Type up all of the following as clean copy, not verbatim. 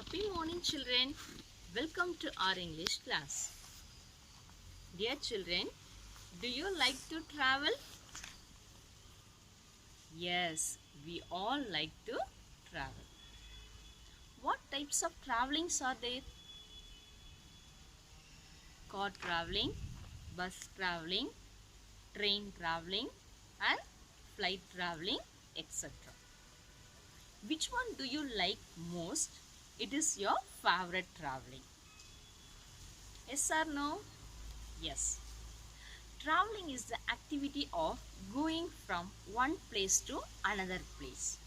Happy morning, children. Welcome to our English class. Dear children, do you like to travel? Yes, we all like to travel. What types of travelings are there? Car traveling, bus traveling, train traveling, and flight traveling, etc. Which one do you like most? It is your favorite traveling. Yes or no? Yes. Traveling is the activity of going from one place to another place.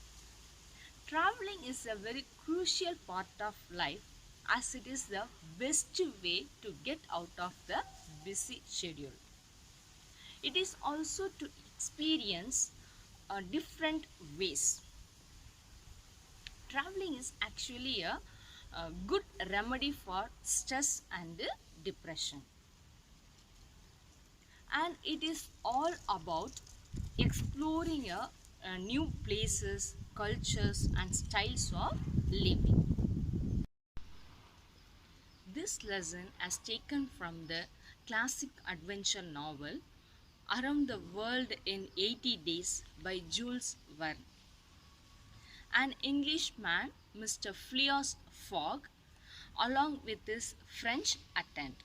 Traveling is a very crucial part of life as it is the best way to get out of the busy schedule. It is also to experience different ways. Traveling is actually a good remedy for stress and depression. And it is all about exploring new places, cultures, and styles of living. This lesson is taken from the classic adventure novel Around the World in 80 Days by Jules Verne. An Englishman, Mr. Phileas Fogg, along with his French attendant.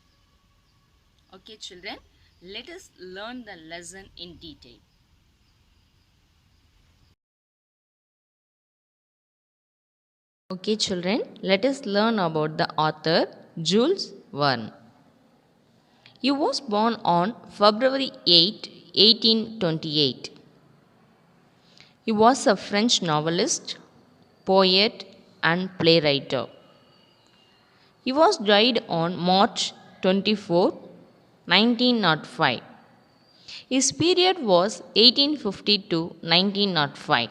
Okay, children, let us learn the lesson in detail. Okay, children, let us learn about the author Jules Verne. He was born on February 8, 1828. He was a French novelist, poet, and playwright. He was died on March 24, 1905. His period was 1850 to 1905.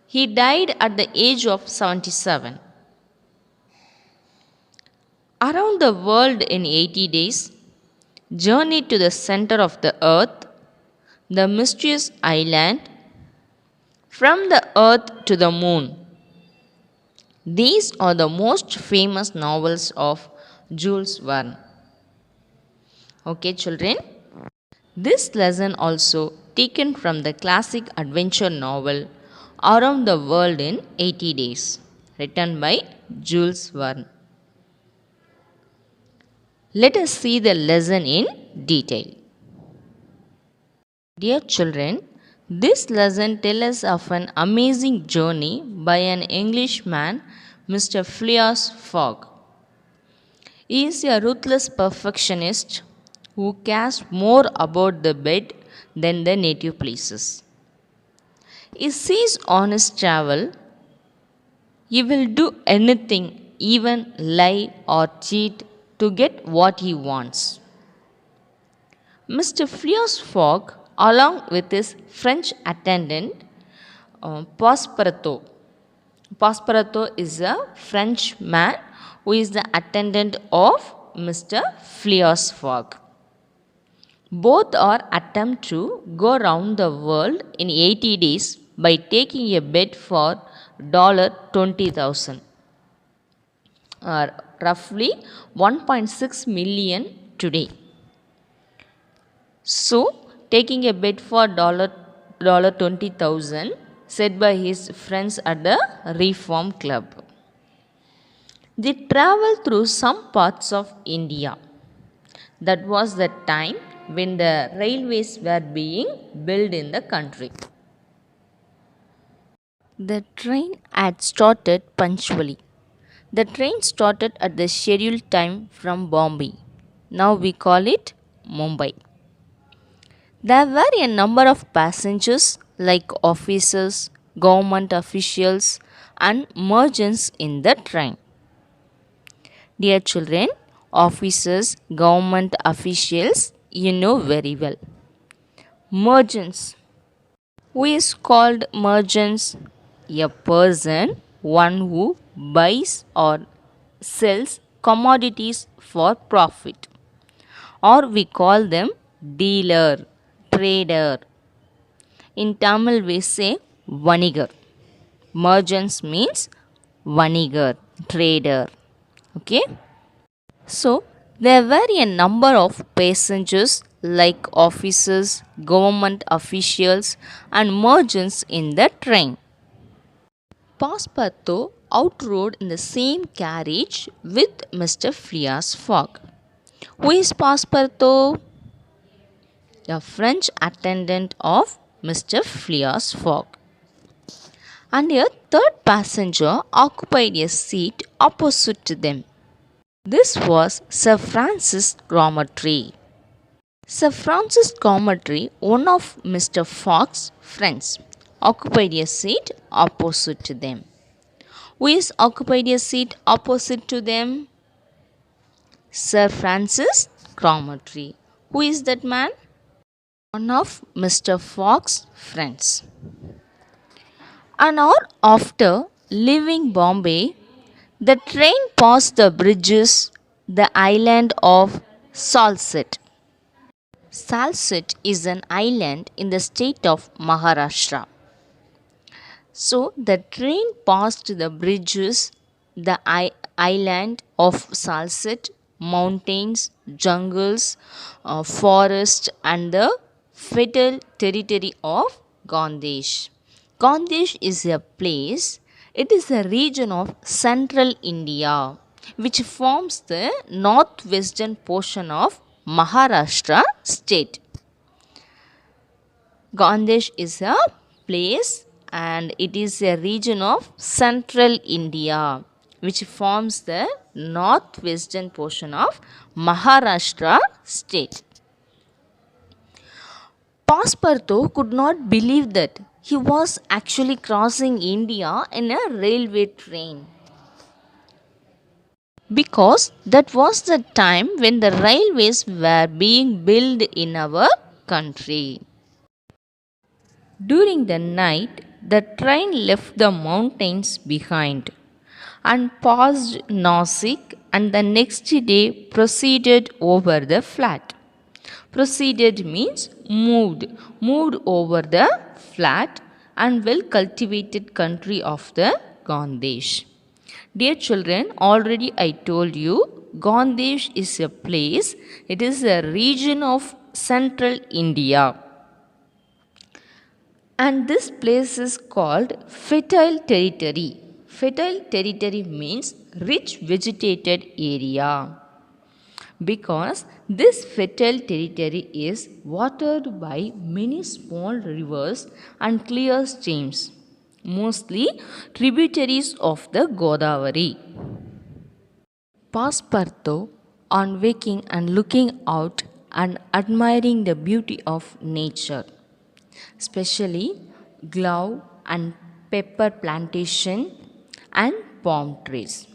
He died at the age of 77. Around the World in 80 Days, Journey to the Center of the Earth, The Mysterious Island, From the Earth to the Moon. These are the most famous novels of Jules Verne. Okay, children. This lesson also taken from the classic adventure novel Around the World in 80 Days, written by Jules Verne. Let us see the lesson in detail. Dear children, this lesson tells us of an amazing journey by an Englishman, Mr. Phileas Fogg. He is a ruthless perfectionist who cares more about the bed than the native places. He sees on his travel, he will do anything, even lie or cheat, to get what he wants. Mr. Phileas Fogg, along with his French attendant, Passepartout. Passepartout is a French man who is the attendant of Mr. Phileas Fogg. Both are attempt to go around the world in 80 days by taking a bet for $20,000 or roughly 1.6 million today. So, taking a bet for $20,000 said by his friends at the Reform Club. They traveled through some parts of India. That was the time when the railways were being built in the country. The train had started punctually. The train started at the scheduled time from Bombay. Now we call it Mumbai. There were a number of passengers like officers, government officials, and merchants in the train. Dear children, officers, government officials, you know very well. Merchants. Who is called merchants? A person, one who buys or sells commodities for profit. Or we call them dealer, trader. In Tamil we say vanigar. Merchants means vanigar, trader. Okay. So there were a number of passengers like officers, government officials, and merchants in the train. Passepartout outrode in the same carriage with Mr. Phileas Fogg. Who is Passepartout? The French attendant of Mr. Phileas Fogg. And a third passenger occupied a seat opposite to them. This was Sir Francis Cromarty. Sir Francis Cromarty, one of Mr. Fogg's friends, occupied a seat opposite to them. Who is occupied a seat opposite to them? Sir Francis Cromarty. Who is that man? One of Mr. Fogg's friends. An hour after leaving Bombay, the train passed the bridges, the island of Salsette. Salsette is an island in the state of Maharashtra. So the train passed the bridges, the island of Salsette, mountains, jungles, forest, and the fertile territory of Gandesh. Gandesh is a place, it is a region of central India which forms the northwestern portion of Maharashtra state. Gandesh is a place and it is a region of central India which forms the northwestern portion of Maharashtra state. Passepartout could not believe that he was actually crossing India in a railway train. Because that was the time when the railways were being built in our country. During the night, the train left the mountains behind and passed Nasik, and the next day proceeded over the flat. Proceeded means moved over the flat and well cultivated country of the Gandesh. Dear children, already I told you Gandesh is a place, it is a region of central India. And this place is called fertile territory. Fertile territory means rich vegetated area. Because this fertile territory is watered by many small rivers and clear streams, mostly tributaries of the Godavari. Passepartout, on waking and looking out and admiring the beauty of nature, especially glove and pepper plantation and palm trees.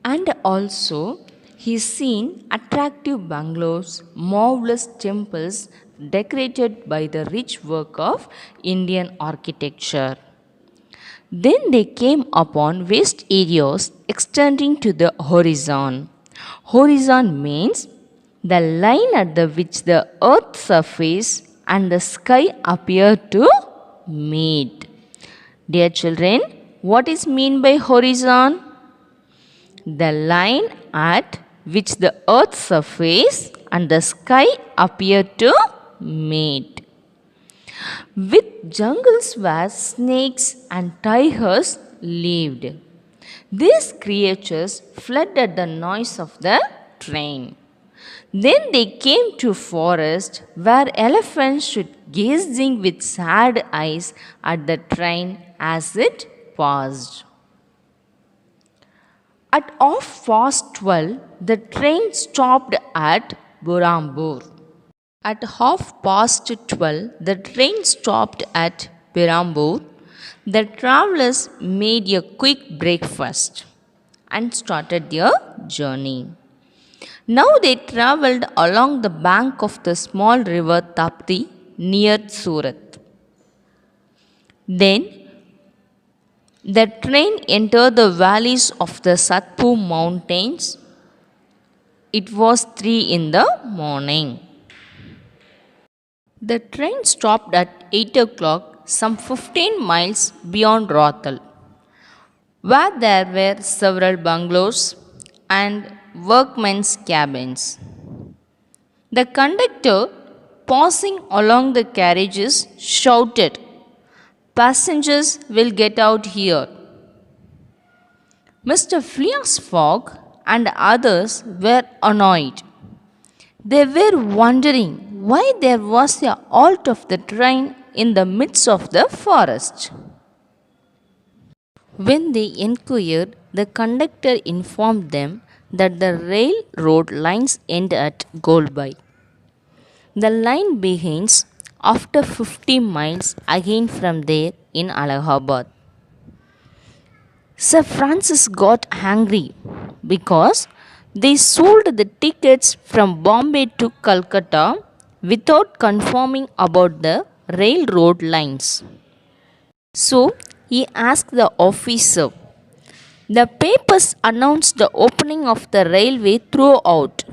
And also he's seen attractive bungalows, marvelous temples decorated by the rich work of Indian architecture. Then they came upon vast areas extending to the horizon. Horizon means the line at which the earth's surface and the sky appear to meet. Dear children, what is meant by horizon? The line at which the earth's surface and the sky appear to meet. With jungles where snakes and tigers lived. These creatures fled at the noise of the train. Then they came to forest where elephants stood gazing with sad eyes at the train as it passed. At 12:30, the train stopped at Berhampur. At 12:30, the train stopped at Berhampur. The travelers made a quick breakfast and started their journey. Now they travelled along the bank of the small river Tapti near Surat. Then the train entered the valleys of the Satpur mountains. It was 3 in the morning. The train stopped at 8 o'clock, some 15 miles beyond Rothal. where there were several bungalows and workmen's cabins. The conductor, passing along the carriages, shouted, "Passengers will get out here." Mr. Phileas Fogg and others were annoyed. They were wondering why there was a halt of the train in the midst of the forest. When they inquired, the conductor informed them that the railroad lines end at Golbai. The line begins after 50 miles again from there in Allahabad. Sir Francis got angry because they sold the tickets from Bombay to Calcutta without confirming about the railroad lines. So he asked the officer, "The papers announced the opening of the railway throughout,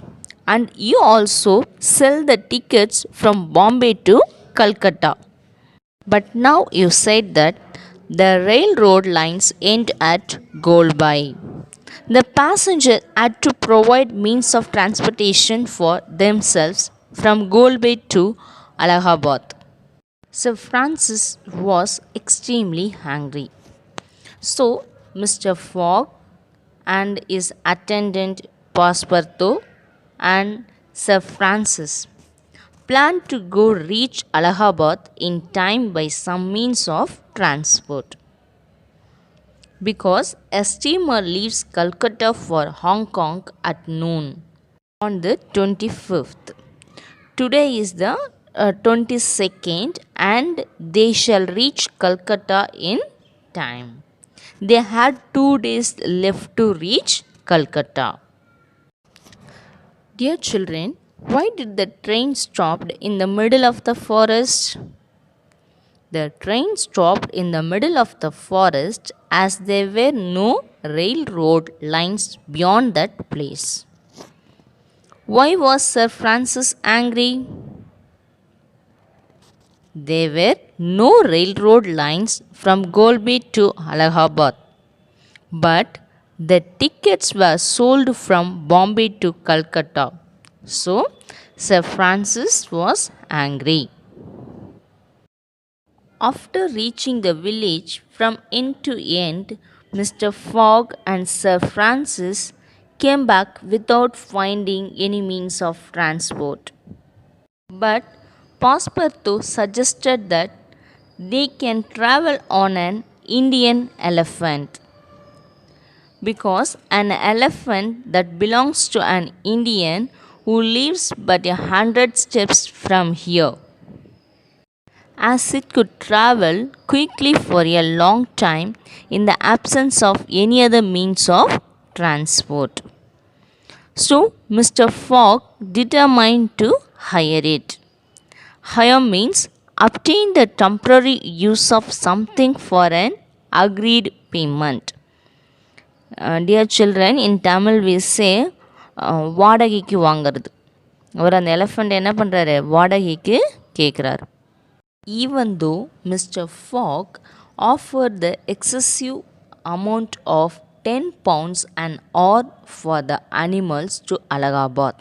and you also sell the tickets from Bombay to Calcutta. But now you said that the railroad lines end at Golbai. The passenger had to provide means of transportation for themselves from Golbai to Allahabad." Sir Francis was extremely angry. So Mr. Fogg and his attendant Passepartout and Sir Francis planned to go reach Allahabad in time by some means of transport. Because a steamer leaves Calcutta for Hong Kong at noon on the 25th. Today is the 22nd and they shall reach Calcutta in time. They had 2 days left to reach Calcutta. Dear children, why did the train stop in the middle of the forest? The train stopped in the middle of the forest as there were no railroad lines beyond that place. Why was Sir Francis angry? There were no railroad lines from Golbai to Allahabad, but the tickets were sold from Bombay to Calcutta. So Sir Francis was angry. After reaching the village from end to end, Mr. Fogg and Sir Francis came back without finding any means of transport. But Passepartout suggested that they can travel on an Indian elephant, because an elephant that belongs to an Indian who lives but 100 steps from here, as it could travel quickly for a long time in the absence of any other means of transport. So Mr. Fogg determined to hire it. Hire means obtain the temporary use of something for an agreed payment. Dear children, in Tamil we say வாடகைக்கு வாங்கிறது. அவர் அந்த elephant என்ன பண்ணுறாரு, வாடகைக்கு கேட்குறாரு. Even though Mr. Fogg offered the excessive amount of 10 pounds an hour for the animals to Allahabad,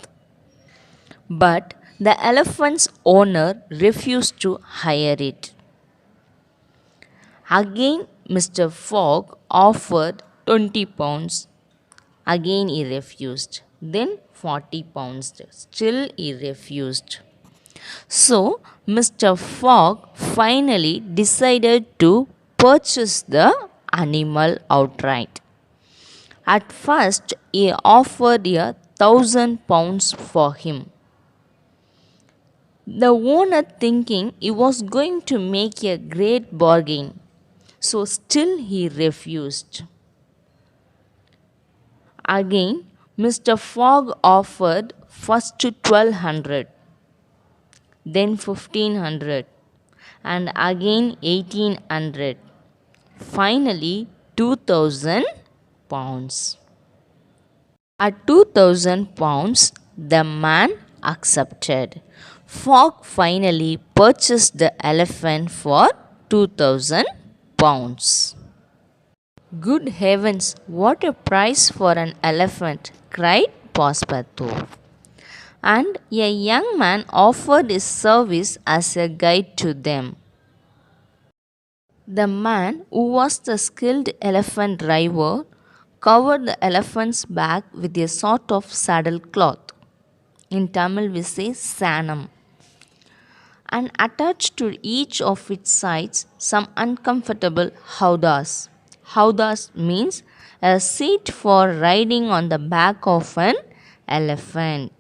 but the elephant's owner refused to hire it. Again Mr. Fogg offered 20 pounds. Again he refused. Then 40 pounds. Still he refused. So Mr. Fogg finally decided to purchase the animal outright. At first he offered 1,000 pounds for him. The owner, thinking he was going to make a great bargain, so still he refused. Again Mr. Fogg offered first 1,200, then 1,500, and again 1,800, finally 2,000 pounds. At 2,000 pounds, the man accepted. Fogg finally purchased the elephant for 2,000 pounds. Good heavens, what a price for an elephant! Cried Passepartout. And a young man offered his service as a guide to them. The man, who was the skilled elephant driver, covered the elephant's back with a sort of saddle cloth. In Tamil, we say sanam, and attached to each of its sides some uncomfortable howdahs. Howdahs means a seat for riding on the back of an elephant.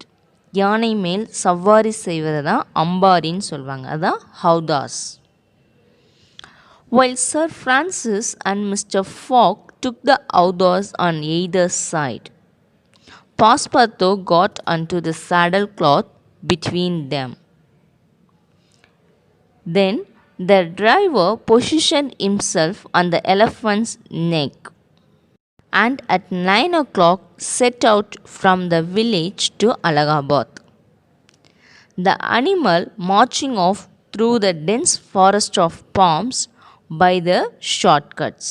யானை மேல் சவாரி செய்வது தான் அம்பாரின்னு சொல்லுவாங்க, அதான் ஹவுதாஸ். While Sir Francis and Mr. Fogg took the outdoors on either side, Passepartout got onto the saddle cloth between them. Then the driver positioned himself on the elephant's neck and at 9 o'clock set out from the village to Allahabad. The animal marching off through the dense forest of palms by the shortcuts.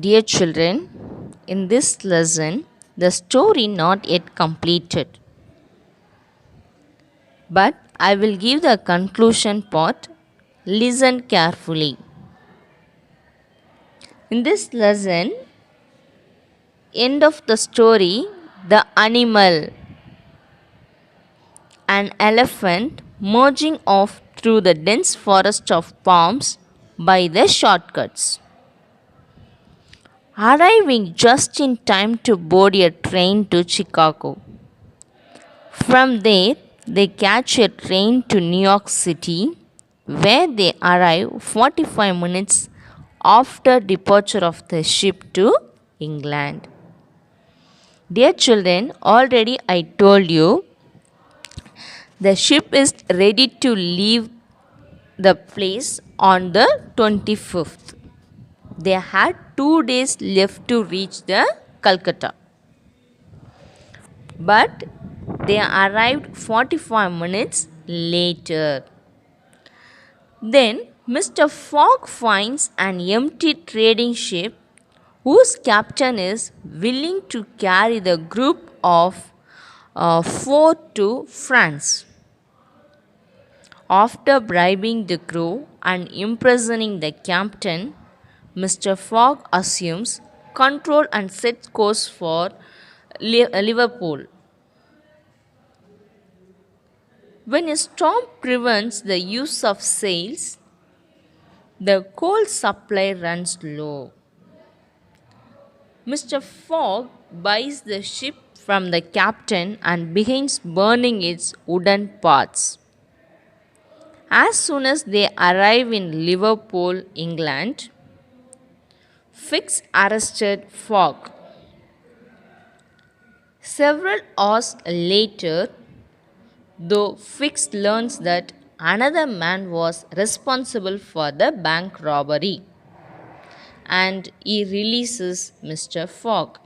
Dear children, in this lesson, the story not yet completed, but I will give the conclusion part. Listen carefully. In this lesson, end of the story, the animal, an elephant merging off through the dense forest of palms by the shortcuts, arriving just in time to board a train to Chicago. From there, they catch a train to New York City, where they arrive 45 minutes after departure of the ship to England. Dear children, already I told you the ship is ready to leave the place on the 25th. They had 2 days left to reach the Calcutta, but they arrived 45 minutes later. Then Mr. Fogg finds an empty trading ship whose captain is willing to carry the group of 4 to France. After bribing the crew and imprisoning the captain, Mr. Fogg assumes control and sets course for Liverpool. When a storm prevents the use of sails, the coal supply runs low. Mr. Fogg buys the ship from the captain and begins burning its wooden parts. As soon as they arrive in Liverpool, England, Fix arrested Fogg. Several hours later, though, Fix learns that another man was responsible for the bank robbery, and he releases Mr. Fogg,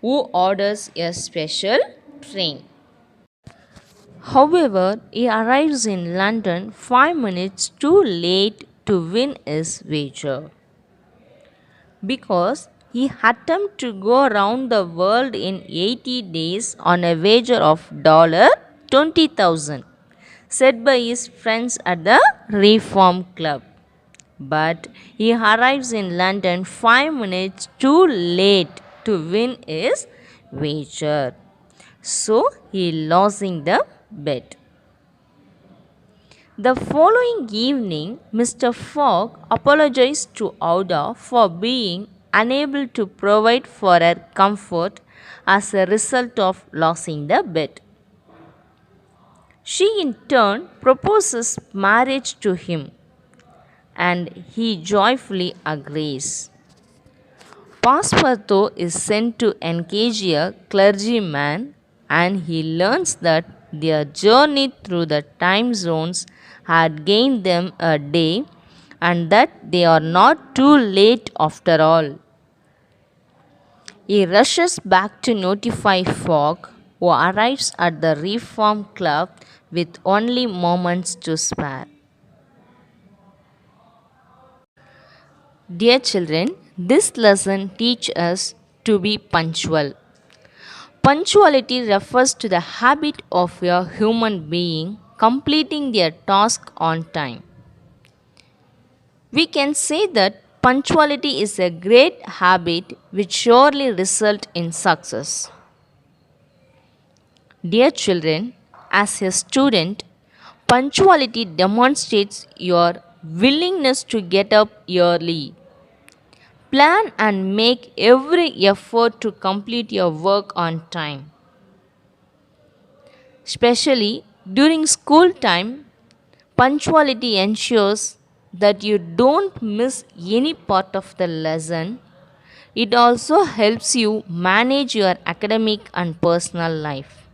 who orders a special train. However, he arrives in London 5 minutes too late to win his wager, because he attempted to go around the world in 80 days on a wager of $20,000 set by his friends at the Reform Club. But he arrives in London 5 minutes too late to win his wager, so he losing the bet. The following evening, Mr. Fogg apologized to Auda for being unable to provide for her comfort as a result of losing the bet. She in turn proposes marriage to him, and he joyfully agrees. Passepartout is sent to engage a clergyman, and he learns that their journey through the time zones had gained them a day, and that they are not too late after all. He rushes back to notify Fogg, who arrives at the Reform Club with only moments to spare. Dear children, this lesson teaches us to be punctual. Punctuality refers to the habit of a human being completing their task on time. We can say that punctuality is a great habit which surely results in success. Dear children, as a student, punctuality demonstrates your willingness to get up early. Plan and make every effort to complete your work on time. Especially during school time, punctuality ensures that you don't miss any part of the lesson. It also helps you manage your academic and personal life.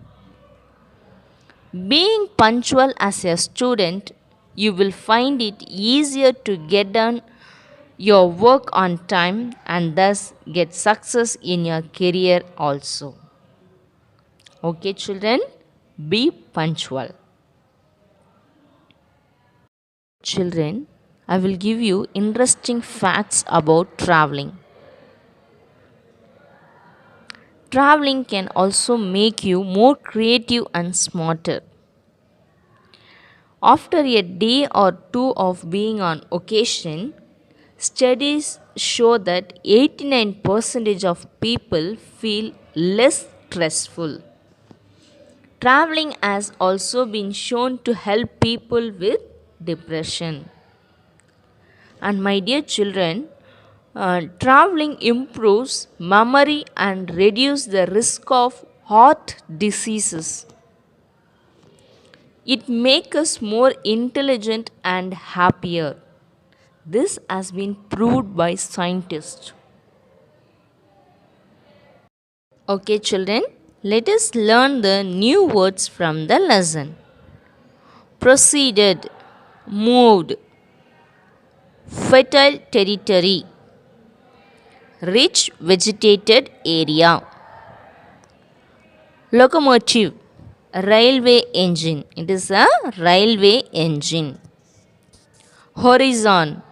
Being punctual as a student, you will find it easier to get done your work on time and thus get success in your career also. Okay, children, be punctual. Children, I will give you interesting facts about traveling. Traveling can also make you more creative and smarter. After a day or two of being on occasion, studies show that 89% of people feel less stressful. Traveling has also been shown to help people with depression. And my dear children, traveling improves memory and reduces the risk of heart diseases. It makes us more intelligent and happier. This has been proved by scientists. Okay, children, let us learn the new words from the lesson. Proceeded, moved, fertile territory, rich vegetated area, locomotive, railway engine. It is a railway engine. Horizon,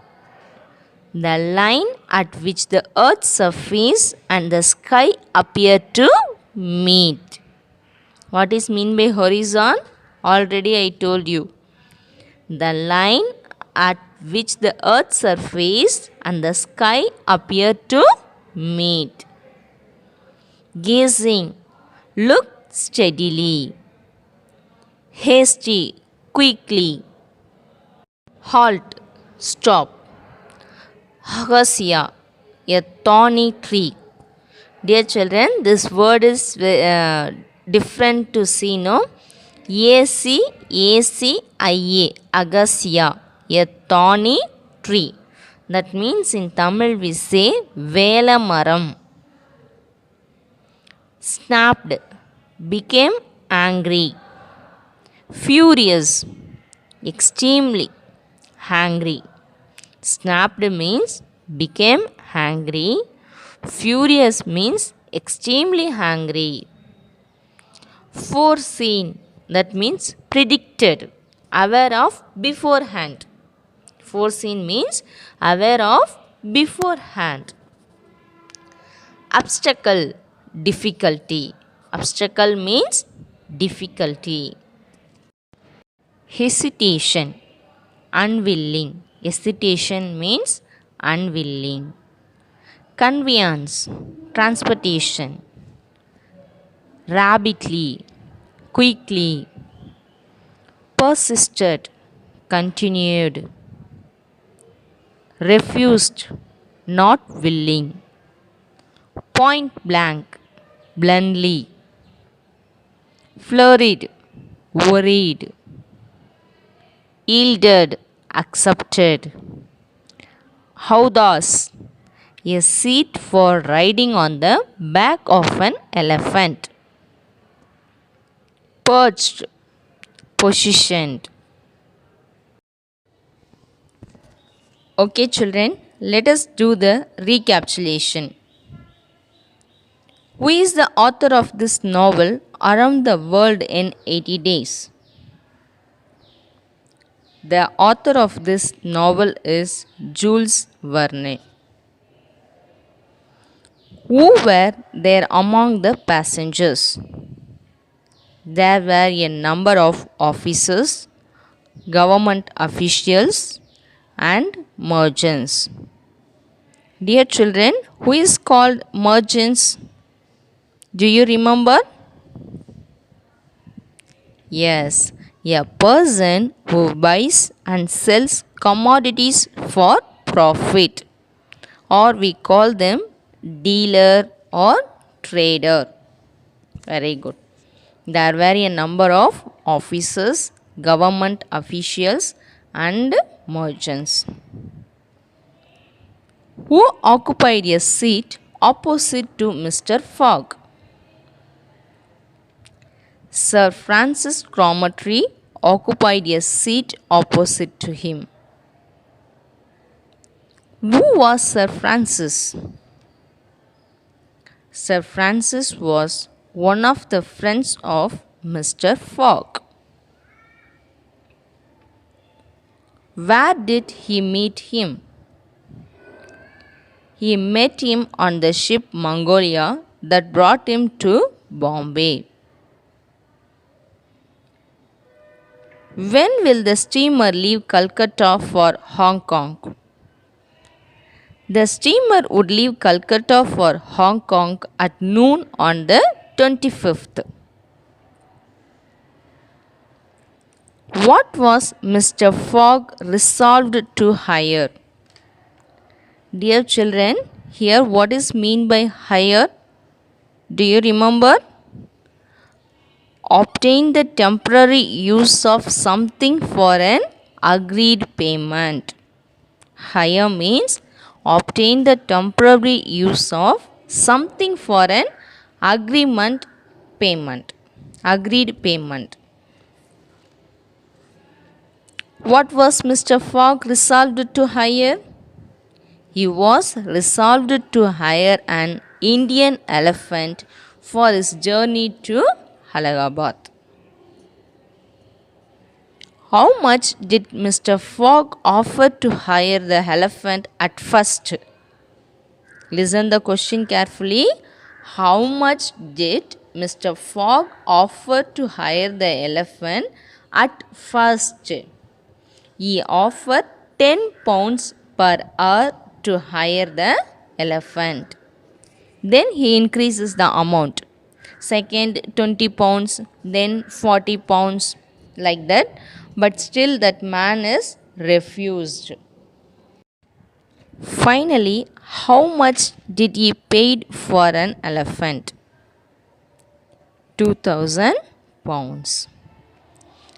the line at which the earth's surface and the sky appear to meet. What is mean by horizon? Already I told you. The line at which the earth's surface and the sky appear to meet. Gazing, look steadily. Hasty, quickly. Halt, stop. Acacia, a thorny tree. Dear children, this word is different to see, no? ACACIA, Acacia, a thorny tree. That means in Tamil we say Velamaram. Snapped, became angry. Furious, extremely angry. Snapped means became angry. Furious means extremely angry. Foreseen, that means predicted, aware of beforehand. Foreseen means aware of beforehand. Obstacle, difficulty. Obstacle means difficulty. Hesitation, unwilling. Hesitation means unwilling. Conveyance, transportation. Rapidly, quickly. Persisted, continued. Refused, not willing. Point blank, bluntly. Flurried, worried. Yielded, accepted. Howdas, a seat for riding on the back of an elephant. Perched, positioned. Okay, children, let us do the recapitulation. Who is the author of this novel, Around the World in 80 Days? The author of this novel is Jules Verne. Who were there among the passengers? There were a number of officers, government officials, and merchants. Dear children, who is called merchants? Do you remember? Yes, a person who buys and sells commodities for profit, or we call them dealer or trader. Very good. There were a number of officers, government officials, and merchants who occupied a seat opposite to Mr. Fogg. Sir Francis Cromarty occupied a seat opposite to him. Who was Sir Francis? Sir Francis was one of the friends of Mr. Fogg. Where did he meet him? He met him on the ship Mongolia that brought him to Bombay. When will the steamer leave Calcutta for Hong Kong? The steamer would leave Calcutta for Hong Kong at noon on the 25th. What was Mr. Fogg resolved to hire? Dear children, here what is mean by hire? Do you remember? Obtain the temporary use of something for an agreed payment. Hire means obtain the temporary use of something for an agreement payment. Agreed payment. What was Mr. Fogg resolved to hire? He was resolved to hire an Indian elephant for his journey to Allahabad. How much did Mr. Fogg offer to hire the elephant at first? Listen the question carefully. How much did Mr. Fogg offer to hire the elephant at first? He offered 10 pounds per hour to hire the elephant. Then he increases the amount. Second 20 pounds, then 40 pounds, like that. But still that man is refused. Finally, how much did he paid for an elephant? 2000 pounds.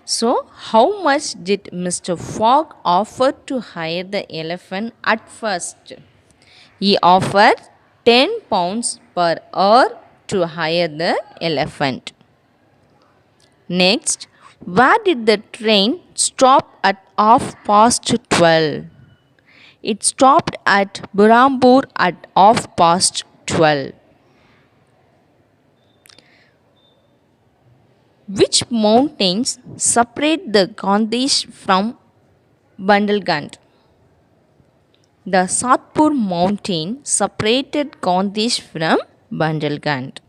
So, how much did Mr. Fogg offer to hire the elephant at first? He offered 10 pounds per hour to hire the elephant. Next, where did the train stop at 12:30? It stopped at Burrampore at 12:30. Which mountains separate the Gandesh from Bundelkhand? The Satpur mountain separated Gandesh from Bundelkhand.